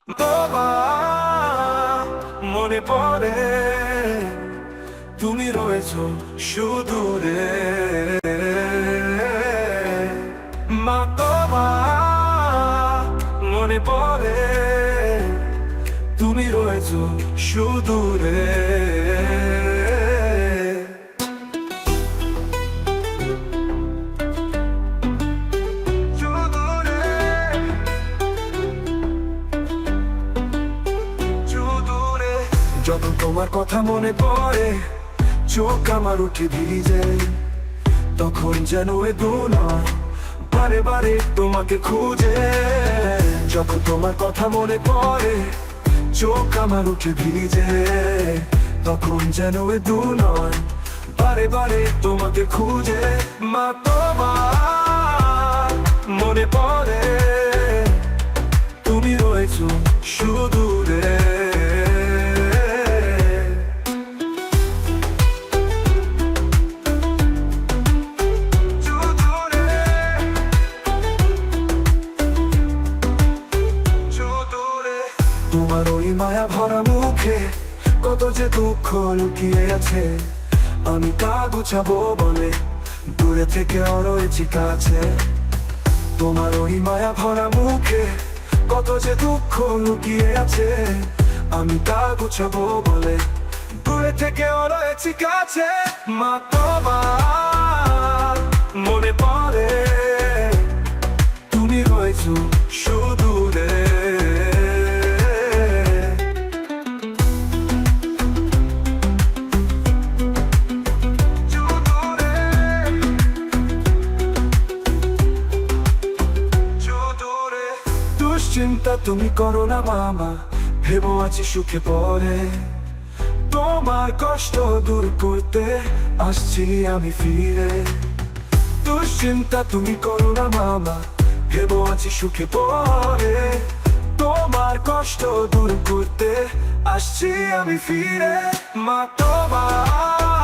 তোমার মনে পড়ে, তুমি রয়েছো সুদূরে। মা তোমার মনে পড়ে, তুমি রয়েছো সুদূরে। যখন তোমার কথা মনে পড়ে, চোখ আমার উঠে ভিজে, তখন যেন এ দুনিয়া বারে বারে তোমাকে খুঁজে। যখন তোমার কথা মনে পড়ে, চোখ আমার উঠে ভিজে, তখন যেন এ দুনিয়া বারে বারে তোমাকে খুঁজে। মা তোমার মনে পড়ে, তুমি রয়েছো সুদূরে। তোমার ওই মায়া ভরা মুখে কত যে দুঃখ লুকিয়ে আছে, আমি তা গুছাবো বলে দূরে থেকে রয়েছি কাছে। তোমার ওই মায়া ভরা মুখে কত যে দুঃখ লুকিয়ে আছে, আমি তা গুছাবো বলে দূরে থেকে রয়েছি কাছে। মা তোমার মনে পড়ে, তুমি রয়েছো সুদূরে। দুশ্চিন্তা তুমি করো না মামা, ভেবো আছি সুখে পরে। তোমার কষ্ট দূর করতে আসছি আমি ফিরে। দুশ্চিন্তা তুমি করো না মামা, ভেবো আছি সুখে পরে। তোমার কষ্ট দূর করতে আসছি আমি ফিরে। মা তোমার